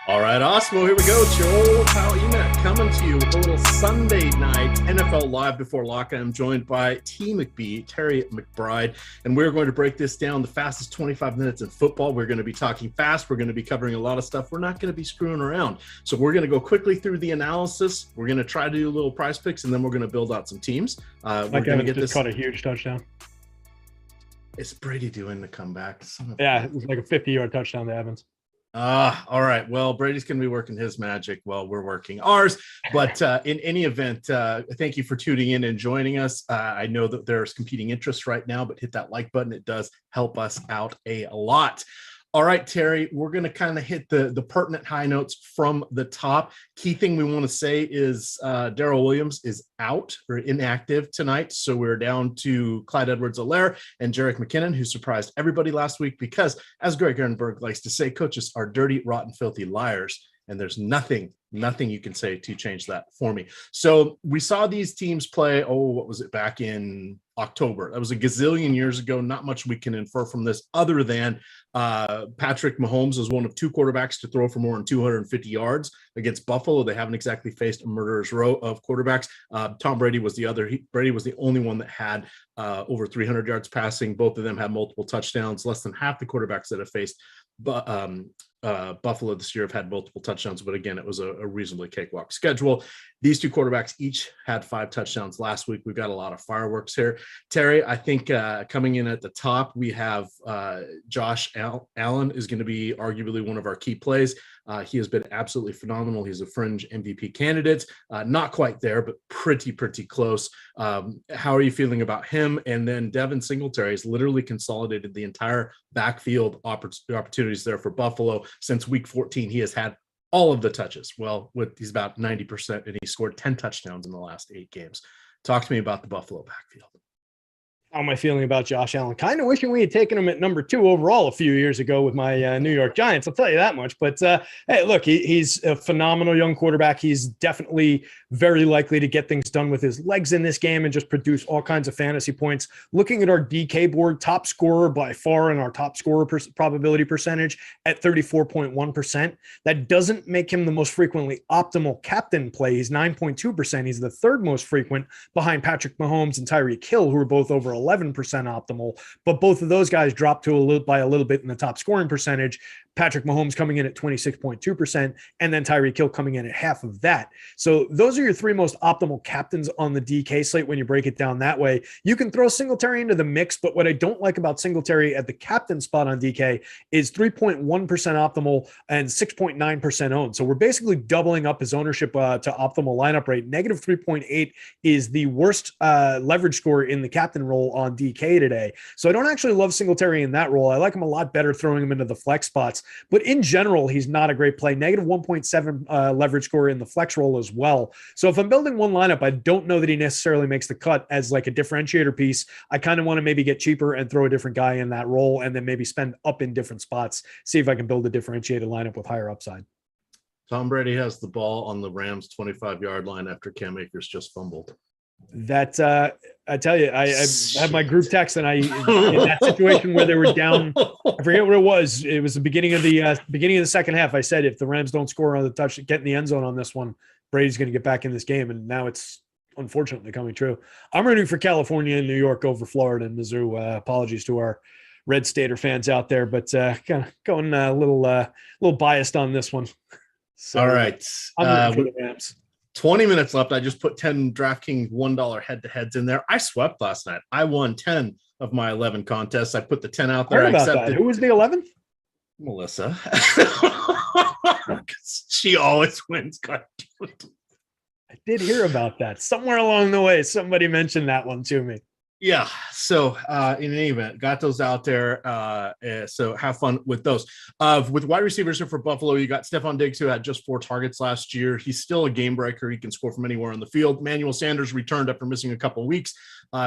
All right, Awesemo, here we go. It's your old pal EMac coming to you with a little Sunday night NFL Live before lock. I'm joined by T. McBee, Terry McBride, and we're going to break this down the fastest 25 minutes in football. We're going to be talking fast. We're going to be covering a lot of stuff. We're not going to be screwing around. So we're going to go quickly through the analysis. We're going to try to do a little prize picks, and then we're going to build out some teams. We're going to get this. Caught a huge touchdown. It's Brady doing the comeback. Yeah, it was like a 50-yard touchdown to Evans. All right. Well, Brady's going to be working his magic while we're working ours. But in any event, thank you for tuning in and joining us. I know that there's competing interests right now, but hit that like button. It does help us out a lot. All right, Terry, we're going to kind of hit the pertinent high notes from the top. Key thing we want to say is Darrell Williams is out or inactive tonight. So we're down to Clyde Edwards-Helaire and Jerick McKinnon, who surprised everybody last week because, as Greg Ehrenberg likes to say, coaches are dirty, rotten, filthy liars. And there's nothing you can say to change that for me. So we saw these teams play, what was it, back in October. That was a gazillion years ago. Not much we can infer from this other than Patrick Mahomes is one of two quarterbacks to throw for more than 250 yards against Buffalo. They haven't exactly faced a murderer's row of quarterbacks. Tom Brady was the other. Brady was the only one that had over 300 yards passing. Both of them had multiple touchdowns. Less than half the quarterbacks that have faced Buffalo this year have had multiple touchdowns, but again, it was a reasonably cakewalk schedule. These two quarterbacks each had 5 touchdowns last week. We've got a lot of fireworks here. Terry, I think coming in at the top, we have Josh Allen is going to be arguably one of our key plays. He has been absolutely phenomenal. He's a fringe MVP candidate. Not quite there, but pretty close. How are you feeling about him? And then Devin Singletary has literally consolidated the entire backfield opportunities there for Buffalo. Since week 14, he has had all of the touches. Well, he's about 90%, and he scored 10 touchdowns in the last 8 games. Talk to me about the Buffalo backfield. How am I feeling about Josh Allen? Kind of wishing we had taken him at number 2 overall a few years ago with my New York Giants. I'll tell you that much. But, hey, look, he's a phenomenal young quarterback. He's definitely very likely to get things done with his legs in this game and just produce all kinds of fantasy points. Looking at our DK board, top scorer by far in our top scorer probability percentage at 34.1%. That doesn't make him the most frequently optimal captain play. He's 9.2%. He's the 3rd most frequent behind Patrick Mahomes and Tyreek Hill, who are both over 11% optimal, but both of those guys dropped to a little bit in the top scoring percentage. Patrick Mahomes coming in at 26.2%, and then Tyreek Hill coming in at half of that. So those are your 3 most optimal captains on the DK slate when you break it down that way. You can throw Singletary into the mix, but what I don't like about Singletary at the captain spot on DK is 3.1% optimal and 6.9% owned. So we're basically doubling up his ownership to optimal lineup rate. Negative 3.8 is the worst leverage score in the captain role on DK today. So I don't actually love Singletary in that role. I like him a lot better throwing him into the flex spots. But in general, he's not a great play. Negative 1.7 leverage score in the flex role as well. So if I'm building one lineup, I don't know that he necessarily makes the cut as like a differentiator piece. I kind of want to maybe get cheaper and throw a different guy in that role and then maybe spend up in different spots, see if I can build a differentiated lineup with higher upside. Tom Brady has the ball on the Rams' 25-yard line after Cam Akers just fumbled. That I tell you, I had my group text, and in that situation where they were down, I forget what it was. It was the beginning of the second half. I said, if the Rams don't score on the touch, get in the end zone on this one, Brady's going to get back in this game. And now it's unfortunately coming true. I'm rooting for California and New York over Florida and Mizzou. Apologies to our Red Stater fans out there, but kind of going a little biased on this one. So, all right, I'm rooting for the Rams. 20 minutes left. I just put 10 DraftKings $1 head-to-heads in there. I swept last night. I won 10 of my 11 contests. I put the 10 out there. I accepted. Who was the 11th? Melissa. She always wins. God damn it. I did hear about that. Somewhere along the way, somebody mentioned that one to me. Yeah. So in any event, got those out there. So have fun with those. With wide receivers here for Buffalo, you got Stephon Diggs, who had just 4 targets last year. He's still a game breaker. He can score from anywhere on the field. Manuel Sanders returned after missing a couple of weeks.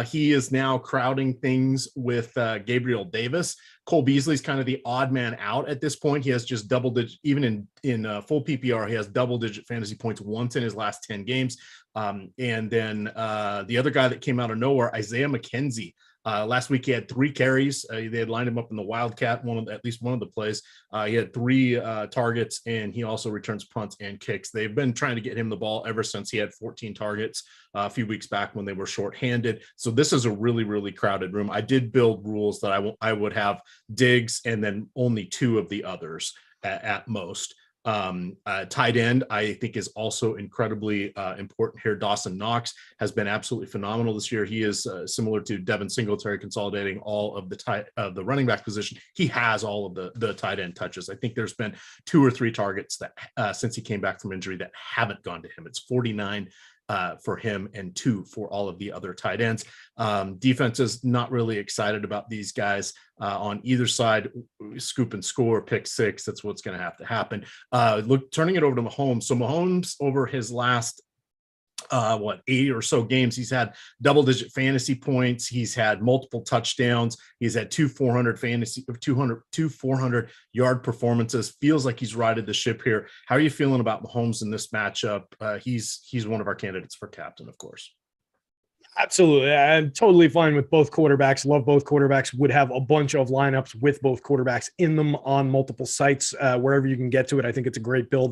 He is now crowding things with Gabriel Davis. Cole Beasley's kind of the odd man out at this point. He has just double-digit, even in full PPR, he has double-digit fantasy points once in his last 10 games. And then the other guy that came out of nowhere, Isaiah McKenzie, Last week he had 3 carries. They had lined him up in the Wildcat, at least one of the plays. He had 3 targets, and he also returns punts and kicks. They've been trying to get him the ball ever since he had 14 targets a few weeks back when they were shorthanded. So this is a really, really crowded room. I did build rules that I would have Diggs and then only 2 of the others at most. Tight end, I think, is also incredibly important here. Dawson Knox has been absolutely phenomenal this year. He is similar to Devin Singletary, consolidating all of the running back position. He has all of the tight end touches. I think there's been 2 or 3 targets that since he came back from injury that haven't gone to him. It's 49 for him and 2 for all of the other tight ends. Defense is not really excited about these guys on either side. Scoop and score, pick 6. That's what's going to have to happen. Turning it over to Mahomes. So Mahomes, over his last 8 or so games, he's had double-digit fantasy points. He's had multiple touchdowns. He's had 2 400-yard performances. Feels like he's righted the ship here. How are you feeling about Mahomes in this matchup? He's one of our candidates for captain, of course. Absolutely. I'm totally fine with both quarterbacks. Love both quarterbacks. Would have a bunch of lineups with both quarterbacks in them on multiple sites, wherever you can get to it. I think it's a great build.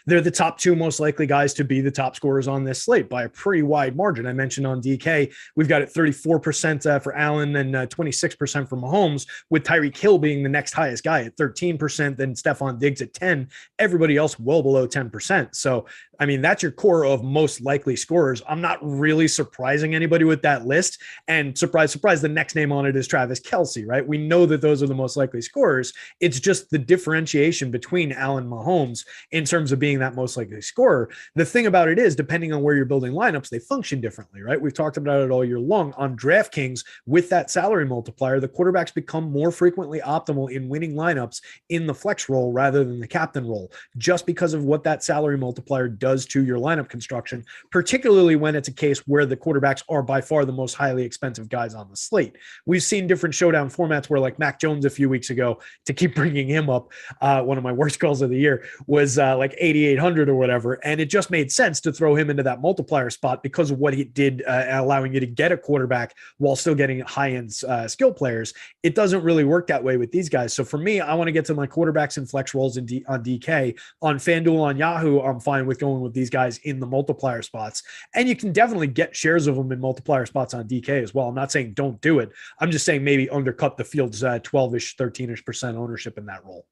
They're the top 2 most likely guys to be the top scorers on this slate by a pretty wide margin. I mentioned on DK, we've got it 34% for Allen and 26% for Mahomes, with Tyreek Hill being the next highest guy at 13%, then Stephon Diggs at 10, everybody else well below 10%. So, I mean, that's your core of most likely scorers. I'm not really surprising anybody with that list. And surprise, surprise, the next name on it is Travis Kelce, right? We know that those are the most likely scorers. It's just the differentiation between Allen and Mahomes in terms of being that most likely scorer. The thing about it is, depending on where you're building lineups, they function differently, right? We've talked about it all year long. On DraftKings, with that salary multiplier, the quarterbacks become more frequently optimal in winning lineups in the flex role rather than the captain role, just because of what that salary multiplier does to your lineup construction, particularly when it's a case where the quarterbacks are by far the most highly expensive guys on the slate. We've seen different showdown formats where, like Mac Jones a few weeks ago, to keep bringing him up, one of my worst calls of the year, was like 8,800 or whatever. And it just made sense to throw him into that multiplier spot because of what he did, allowing you to get a quarterback while still getting high-end skill players. It doesn't really work that way with these guys. So for me, I want to get to my quarterbacks and flex rolls on DK. On FanDuel, on Yahoo, I'm fine with going with these guys in the multiplier spots. And you can definitely get shares of them in multiplier spots on DK as well. I'm not saying don't do it. I'm just saying maybe undercut the field's 12-ish, 13-ish% ownership in that role.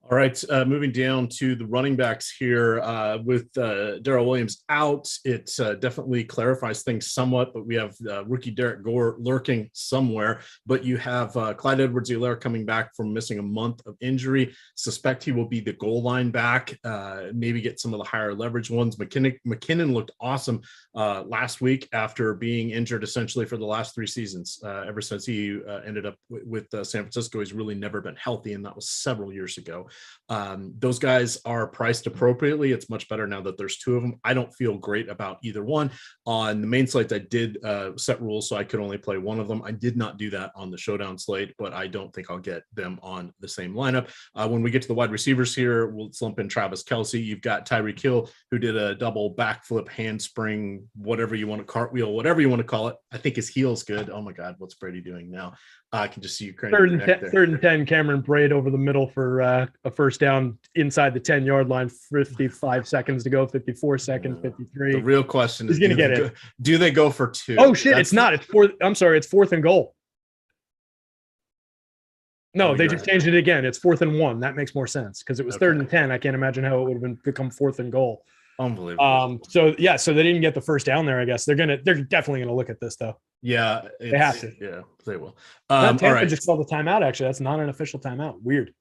All right, moving down to the running backs here with Darrell Williams out. It definitely clarifies things somewhat, but we have rookie Derek Gore lurking somewhere. But you have Clyde Edwards-Helaire coming back from missing a month of injury. Suspect he will be the goal line back, maybe get some of the higher leverage ones. McKinnon looked awesome last week after being injured essentially for the last 3 seasons. Ever since he ended up with San Francisco, he's really never been healthy, and that was several years ago. Those guys are priced appropriately. It's much better now that there's 2 of them. I don't feel great about either one. On the main slate, I did set rules so I could only play one of them. I did not do that on the showdown slate, but I don't think I'll get them on the same lineup. When we get to the wide receivers here, we'll slump in Travis Kelce. You've got Tyreek Hill, who did a double backflip, handspring, whatever you want to, cartwheel, whatever you want to call it. I think his heel's good. Oh my God, what's Brady doing now? I can just see you. Third and 10, Cameron Braid over the middle for a first down inside the 10-yard line. 55 seconds to go. 54 seconds. 53. The real question is, going to get it. Do they go for 2? Oh shit! It's not. It's 4th. I'm sorry. It's 4th and goal. No, they just changed it again. It's 4th and 1. That makes more sense because it was 3rd and 10. I can't imagine how it would have become 4th and goal. Unbelievable. So they didn't get the first down there. I guess they're definitely gonna look at this though. Yeah, they have to. Yeah, they will. Tampa just called the timeout. Actually, that's not an official timeout. Weird.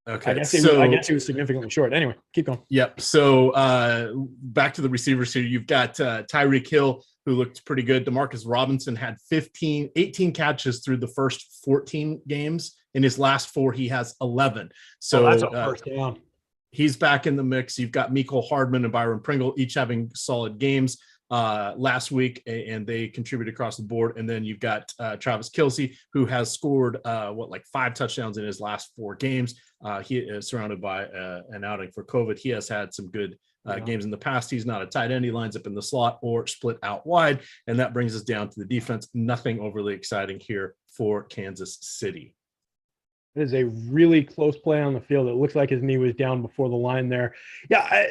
Okay, I guess he was significantly short. Anyway, keep going. Yep. So back to the receivers here. You've got Tyreek Hill, who looked pretty good. Demarcus Robinson had 18 catches through the first 14 games. In his last 4, he has 11. So that's a first down. He's back in the mix. You've got Mecole Hardman and Byron Pringle each having solid games. last week, and they contributed across the board. And then you've got Travis Kelce, who has scored 5 touchdowns in his last 4 games. He is surrounded by an outing for COVID. He has had some good games in the past. He's not a tight end. He lines up in the slot or split out wide. And that brings us down to the defense. Nothing overly exciting here for Kansas City. It is a really close play on the field. It looks like his knee was down before the line there. Yeah,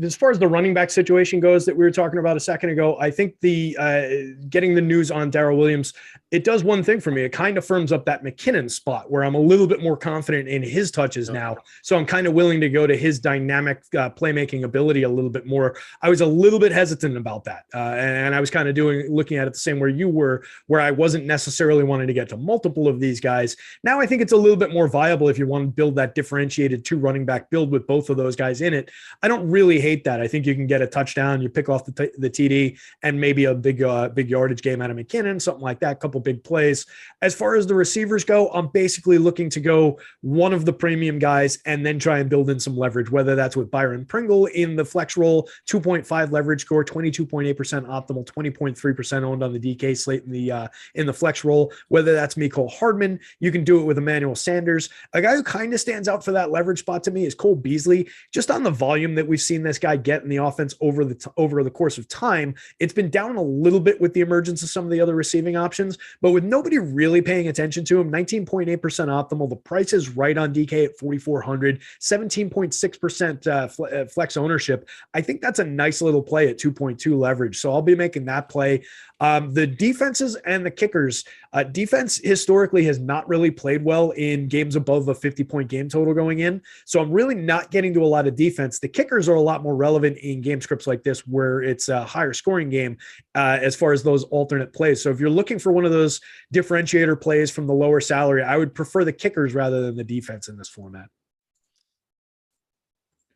as far as the running back situation goes that we were talking about a second ago, I think the getting the news on Darrell Williams, it does one thing for me. It kind of firms up that McKinnon spot where I'm a little bit more confident in his touches now. So I'm kind of willing to go to his dynamic playmaking ability a little bit more. I was a little bit hesitant about that. And I was kind of looking at it the same way you were, where I wasn't necessarily wanting to get to multiple of these guys. Now I think it's a little bit more viable if you want to build that differentiated 2 running back build with both of those guys in it. I don't really hate that. I think you can get a touchdown, you pick off the TD, and maybe a big yardage game out of McKinnon, something like that, a couple big plays. As far as the receivers go, I'm basically looking to go one of the premium guys and then try and build in some leverage, whether that's with Byron Pringle in the flex roll, 2.5 leverage score, 22.8% optimal, 20.3% owned on the DK slate in the flex roll, whether that's Mecole Hardman. You can do it with Emmanuel Sanders. A guy who kind of stands out for that leverage spot to me is Cole Beasley. Just on the volume that we've seen this guy get in the offense over the course of time, it's been down a little bit with the emergence of some of the other receiving options, but with nobody really paying attention to him, 19.8% optimal. The price is right on DK at 4,400, 17.6% flex ownership. I think that's a nice little play at 2.2 leverage. So I'll be making that play. The defenses and the kickers, defense historically has not really played well in games above a 50-point game total going in. So I'm really not getting to a lot of defense. The kickers are a lot more relevant in game scripts like this, where it's a higher scoring game as far as those alternate plays. So if you're looking for one of those differentiator plays from the lower salary, I would prefer the kickers rather than the defense in this format.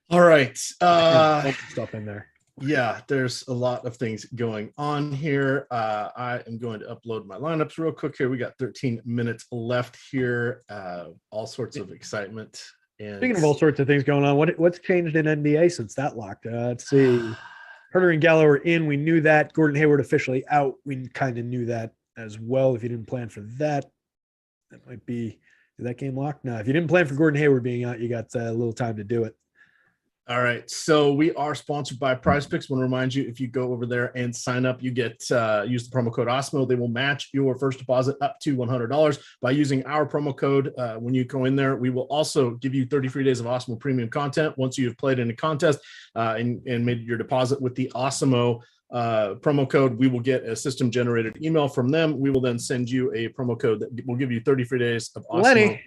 All right. Stuff in there. Yeah, there's a lot of things going on here. I am going to upload my lineups real quick here. We got 13 minutes left here. All sorts of excitement. And speaking of all sorts of things going on, what's changed in NBA since that locked? Let's see. Herter and Gallo are in. We knew that. Gordon Hayward officially out. We kind of knew that as well. If you didn't plan for that, that might be – did that game lock? No, if you didn't plan for Gordon Hayward being out, you got a little time to do it. All right. So we are sponsored by PrizePicks. I want to remind you, if you go over there and sign up, you get use the promo code Awesemo. They will match your first deposit up to $100 by using our promo code. When you go in there, we will also give you 30 free days of Awesemo premium content once you have played in a contest and made your deposit with the Awesemo promo code. We will get a system generated email from them. We will then send you a promo code that will give you 30 free days of Awesemo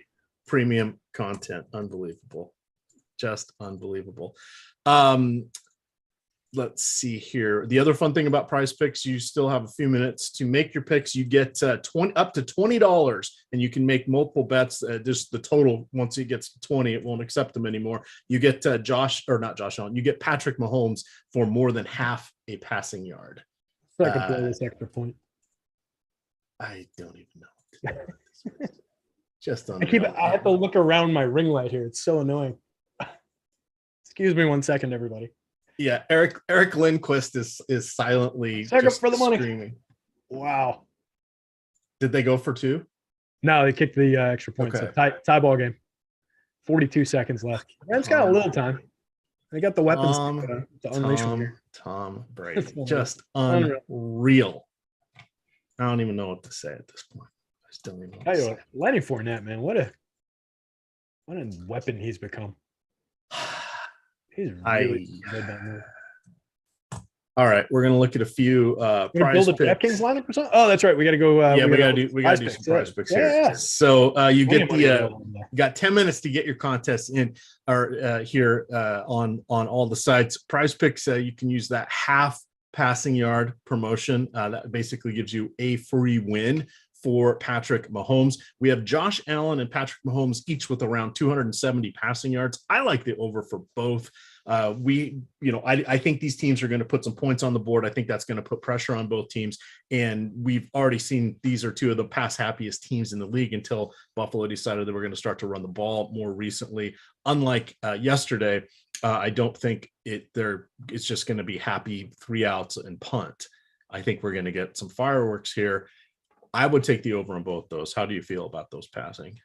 premium content. Unbelievable. Just unbelievable. Let's see here. The other fun thing about PrizePicks, you still have a few minutes to make your picks. You get up to $20, and you can make multiple bets. Just the total, once it gets to 20, it won't accept them anymore. You get not Josh Allen. You get Patrick Mahomes for more than half a passing yard. So I could play this extra point. I don't even know. Just I have to look around my ring light here. It's so annoying. Excuse me 1 second, everybody. Yeah, Eric Lindquist is silently just for the money. Screaming. Wow. Did they go for 2? No, they kicked the extra point. Okay. So tie ball game. 42 seconds left. Rams got a little time. They got the weapons to unleash here. Tom Brady. Just unreal. I don't even know what to say at this point. I just don't even know what to say. Lenny Fournette, man. What a weapon he's become. He's really good that move. All right, we're gonna look at a few prize build a DraftKings lineup or something. Oh, that's right. We got to go. We got to do some prize picks here. Yeah. So you get you got 10 minutes to get your contests in or here on all the sites. Prize picks, you can use that half passing yard promotion. That basically gives you a free win for Patrick Mahomes. We have Josh Allen and Patrick Mahomes each with around 270 passing yards. I like the over for both. I think these teams are going to put some points on the board. I think that's going to put pressure on both teams. And we've already seen these are two of the pass happiest teams in the league until Buffalo decided they were going to start to run the ball more recently. Unlike yesterday, I don't think it's just going to be happy 3 outs and punt. I think we're going to get some fireworks here. I would take the over on both those. How do you feel about those passing?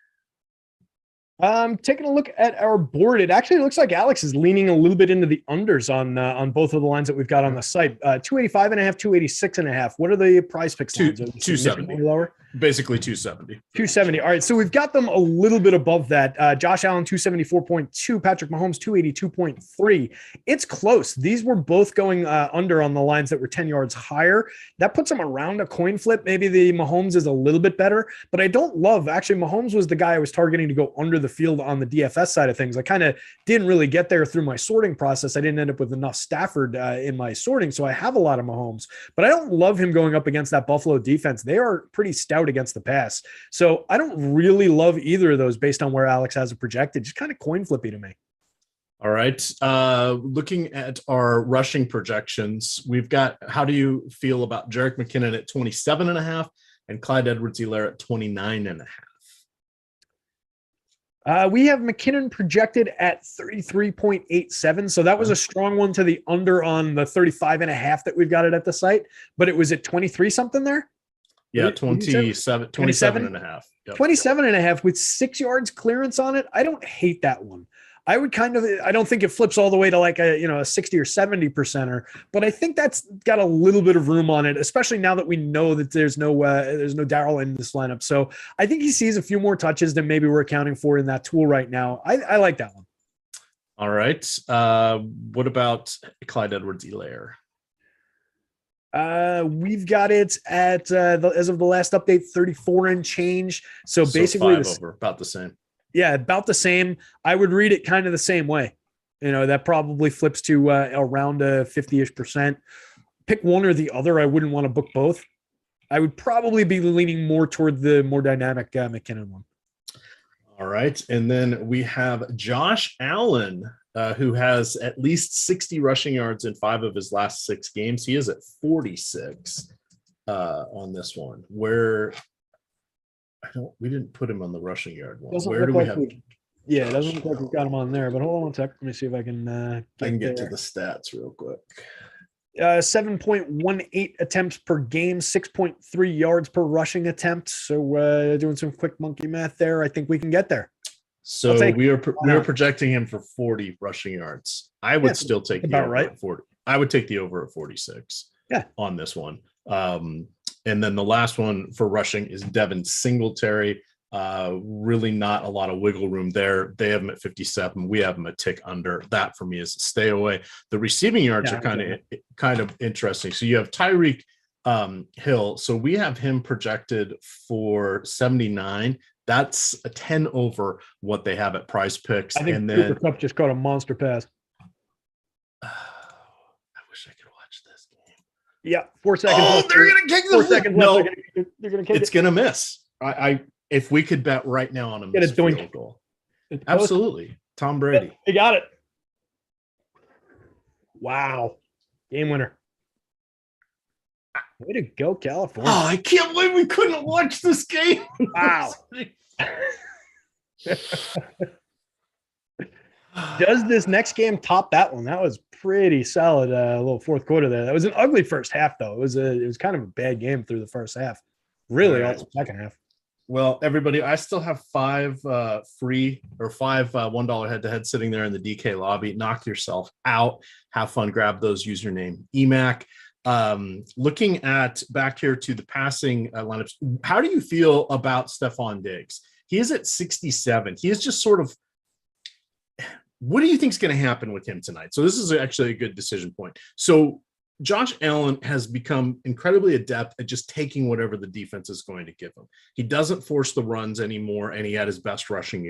Taking a look at our board, it actually looks like Alex is leaning a little bit into the unders on both of the lines that we've got on the site. 285.5, 286.5. What are the PrizePicks lines? 270. Lower? Basically 270. 270. All right, so we've got them a little bit above that. Josh Allen 274.2, Patrick Mahomes 282.3. It's close. These were both going under on the lines that were 10 yards higher. That puts them around a coin flip. Maybe the Mahomes is a little bit better, but I don't love. Actually, Mahomes was the guy I was targeting to go under the field on the DFS side of things. I kind of didn't really get there through my sorting process. I didn't end up with enough Stafford in my sorting, so I have a lot of Mahomes, but I don't love him going up against that Buffalo defense. They are pretty stout against the pass, so I don't really love either of those based on where Alex has it projected. Just kind of coin flippy to me. All right. Looking at our rushing projections, we've got, how do you feel about Jerick McKinnon at 27.5 and Clyde Edwards-Helaire at 29.5? We have McKinnon projected at 33.87. So that was a strong one to the under on the 35.5 that we've got it at the site, but it was at 23 something there. Yeah, 27.5. Yep. 27.5 with 6 yards clearance on it. I don't hate that one. I don't think it flips all the way to like a 60 or 70%er, but I think that's got a little bit of room on it, especially now that we know that there's no Darrell in this lineup. So I think he sees a few more touches than maybe we're accounting for in that tool right now. I like that one. All right. What about Clyde Edwards-Helaire? We've got it at as of the last update, 34 and change. So basically over, about the same. Yeah, about the same. I would read it kind of the same way. That probably flips to around 50-ish%. Pick one or the other. I wouldn't want to book both. I would probably be leaning more toward the more dynamic McKinnon one. All right. And then we have Josh Allen, who has at least 60 rushing yards in 5 of his last 6 games. He is at 46 on this one, where we didn't put him on the rushing yard one. Where do we have? It doesn't look like we've got him on there, but hold on one sec. Let me see if I can get to the stats real quick. 7.18 attempts per game, 6.3 yards per rushing attempt. So doing some quick monkey math there, I think we can get there. So we are projecting him for 40 rushing yards. I would still take the over at 40. I would take the over at 46. Yeah, on this one. And then the last one for rushing is Devin Singletary. Really not a lot of wiggle room there. They have him at 57. We have him a tick under. That for me is a stay away. The receiving yards are kind of interesting. So you have Tyreek Hill. So we have him projected for 79. That's a 10 over what they have at PrizePicks. I think and then Cooper Kupp just caught a monster pass. I wish I could watch this game. Yeah, 4 seconds. Oh, they're gonna kick the 4 seconds no. left. They're gonna kick it. It's gonna miss. If we could bet right now on a missed field goal. Absolutely. Tom Brady. He got it. Wow. Game winner. Way to go, California. Oh, I can't believe we couldn't watch this game. Wow. Does this next game top that one? That was pretty solid. A little fourth quarter there. That was an ugly first half, though. It was kind of a bad game through the first half. Really, all the second half. Well, everybody, I still have 5 free or 5 $1 head-to-head sitting there in the DK lobby. Knock yourself out. Have fun. Grab those username EMac. Looking at back here to the passing lineups, how do you feel about Stephon Diggs? He is at 67. He is just sort of, what do you think is going to happen with him tonight? So this is actually a good decision point. So Josh Allen has become incredibly adept at just taking whatever the defense is going to give him. He doesn't force the runs anymore, and he had his best rushing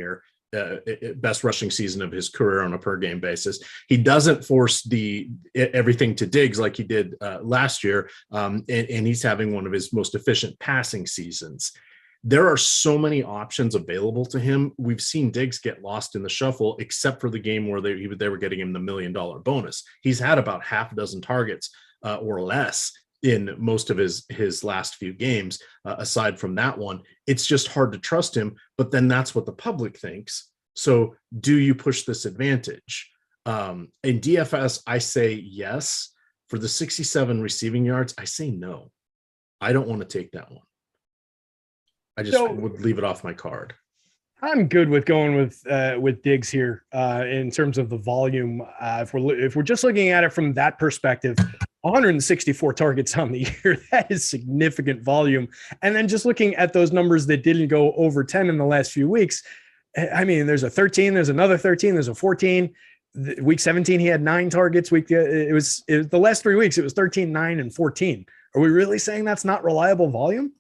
season of his career on a per game basis. He doesn't force everything to Diggs like he did last year, and he's having one of his most efficient passing seasons. There are so many options available to him. We've seen Diggs get lost in the shuffle, except for the game where they were getting him the $1 million bonus. He's had about half a dozen targets or less in most of his last few games. Aside from that one, it's just hard to trust him. But then that's what the public thinks. So do you push this advantage? In DFS, I say yes. For the 67 receiving yards, I say no. I don't want to take that one. I just would leave it off my card. I'm good with going with Diggs here in terms of the volume. If we're just looking at it from that perspective, 164 targets on the year, that is significant volume. And then just looking at those numbers that didn't go over 10 in the last few weeks, I mean, there's a 13, there's another 13, there's a 14. Week 17, he had 9 targets. It was the last 3 weeks, it was 13, 9, and 14. Are we really saying that's not reliable volume?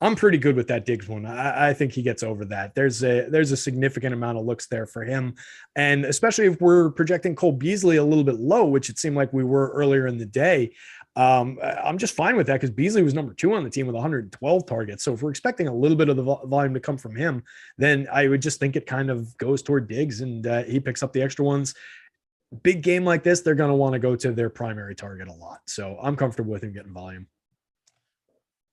I'm pretty good with that Diggs one. I think he gets over that. There's a significant amount of looks there for him. And especially if we're projecting Cole Beasley a little bit low, which it seemed like we were earlier in the day, I'm just fine with that because Beasley was number 2 on the team with 112 targets. So if we're expecting a little bit of the volume to come from him, then I would just think it kind of goes toward Diggs and he picks up the extra ones. Big game like this, they're going to want to go to their primary target a lot. So I'm comfortable with him getting volume.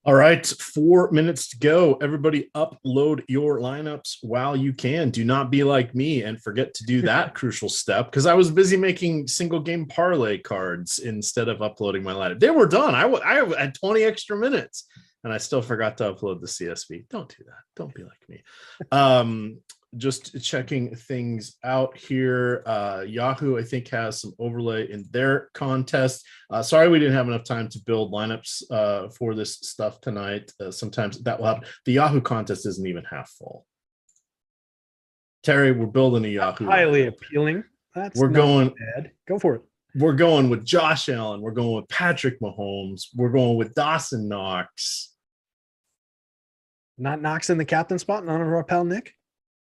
All right, 4 minutes to go. Everybody upload your lineups while you can. Do not be like me and forget to do that crucial step because I was busy making single game parlay cards instead of uploading my lineup. They were done. I had 20 extra minutes and I still forgot to upload the CSV. Don't do that. Don't be like me. Just checking things out here. Yahoo, I think, has some overlay in their contest. Sorry we didn't have enough time to build lineups for this stuff tonight. Sometimes that will happen. The Yahoo contest isn't even half full. Terry, we're building a Yahoo. Highly appealing. We're going bad. Go for it. We're going with Josh Allen. We're going with Patrick Mahomes. We're going with Dawson Knox. Not Knox in the captain spot. None of our pal Nick.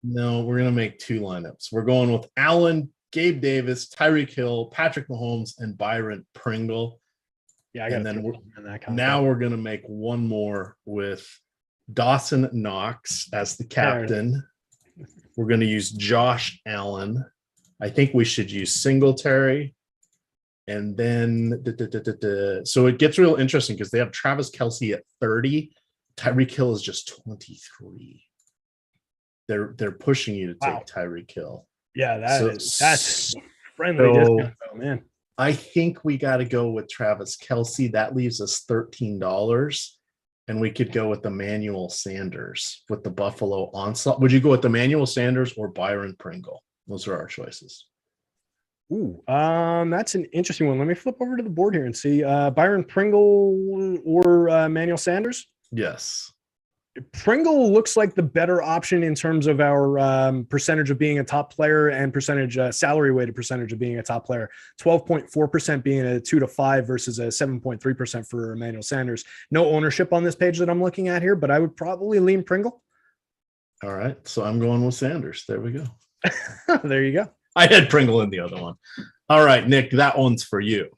No, we're going to make 2 lineups. We're going with Allen, Gabe Davis, Tyreek Hill, Patrick Mahomes, and Byron Pringle. Yeah, and then we're going to make one more with Dawson Knox as the captain. We're going to use Josh Allen. I think we should use Singletary. And then, so it gets real interesting because they have Travis Kelce at 30. Tyreek Hill is just 23. They're pushing you to take Tyreek Hill. Yeah, that's friendly discount, though, man. I think we got to go with Travis Kelce. That leaves us $13, and we could go with Emmanuel Sanders with the Buffalo onslaught. Would you go with Emmanuel Sanders or Byron Pringle? Those are our choices. Ooh, that's an interesting one. Let me flip over to the board here and see Byron Pringle or Emmanuel Sanders. Yes. Pringle looks like the better option in terms of our percentage of being a top player and percentage salary weighted percentage of being a top player. 12.4% being a 2 to 5 versus a 7.3% for Emmanuel Sanders. No ownership on this page that I'm looking at here, but I would probably lean Pringle. All right, so I'm going with Sanders. There we go. There you go. I had Pringle in the other one. All right, Nick, that one's for you.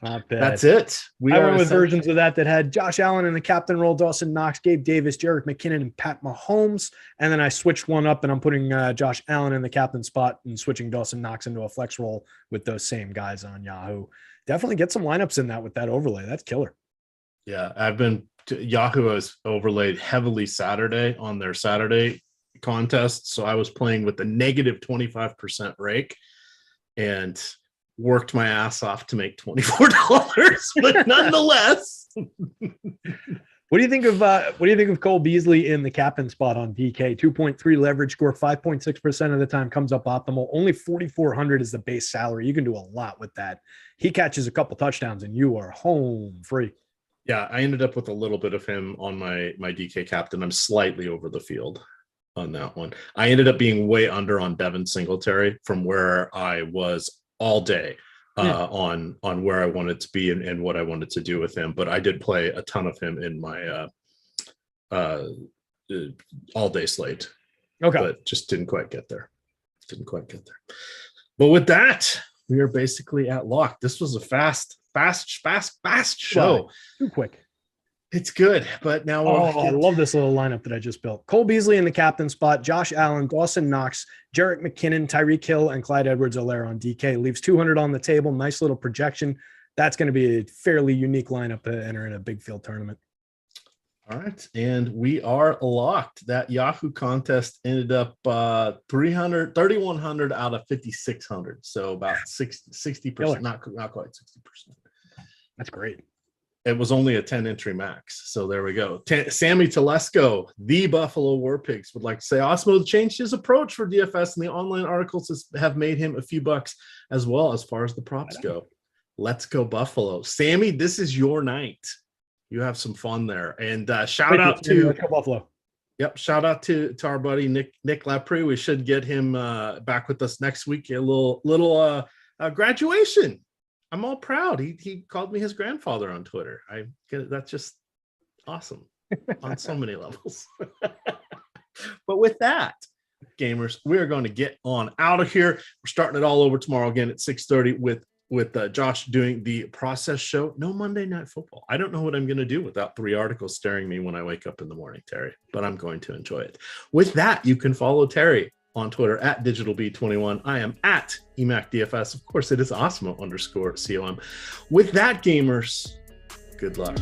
Not bad. That's it. I went with versions of that had Josh Allen in the captain role, Dawson Knox, Gabe Davis, Jerick McKinnon, and Pat Mahomes. And then I switched one up and I'm putting Josh Allen in the captain spot and switching Dawson Knox into a flex role with those same guys on Yahoo. Definitely get some lineups in that with that overlay. That's killer. Yeah, Yahoo has overlaid heavily Saturday on their Saturday contest. So I was playing with the negative 25% rake and worked my ass off to make $24, but nonetheless. What do you think of Cole Beasley in the captain spot on DK? 2.3 leverage score, 5.6% of the time comes up optimal. Only 4,400 is the base salary. You can do a lot with that. He catches a couple touchdowns and you are home free. Yeah, I ended up with a little bit of him on my DK captain. I'm slightly over the field on that one. I ended up being way under on Devin Singletary from where I was all day on where I wanted to be and what I wanted to do with him. But I did play a ton of him in my all day slate. Okay. But just didn't quite get there. But with that, we are basically at lock. This was a fast show. Too quick. It's good, but now I love this little lineup that I just built. Cole Beasley in the captain spot, Josh Allen, Dawson Knox, Jerick McKinnon, Tyreek Hill, and Clyde Edwards-Helaire on DK. Leaves 200 on the table. Nice little projection. That's going to be a fairly unique lineup to enter in a big field tournament. All right, and we are locked. That Yahoo contest ended up 3,100 out of 5,600, so about 60%, not quite 60%. That's great. It was only a 10 entry max, so there we go. Sammy Telesco, the Buffalo War Pigs, would like to say Awesemo changed his approach for DFS, and the online articles have made him a few bucks as well as far as the props go. Let's go Buffalo. Sammy, this is your night. You have some fun there. And shout out to Buffalo. Yep. Shout out to our buddy Nick Lepre. We should get him back with us next week. A little graduation. I'm all proud. He called me his grandfather on Twitter. That's just awesome on so many levels. But with that, gamers, we are going to get on out of here. We're starting it all over tomorrow again at 6:30 with Josh doing the process show. No Monday Night Football. I don't know what I'm going to do without 3 articles staring me when I wake up in the morning, Terry, but I'm going to enjoy it. With that, you can follow Terry on Twitter at DigitalB21. I am at EMacDFS. Of course, it is Awesemo_COM. With that, gamers, good luck.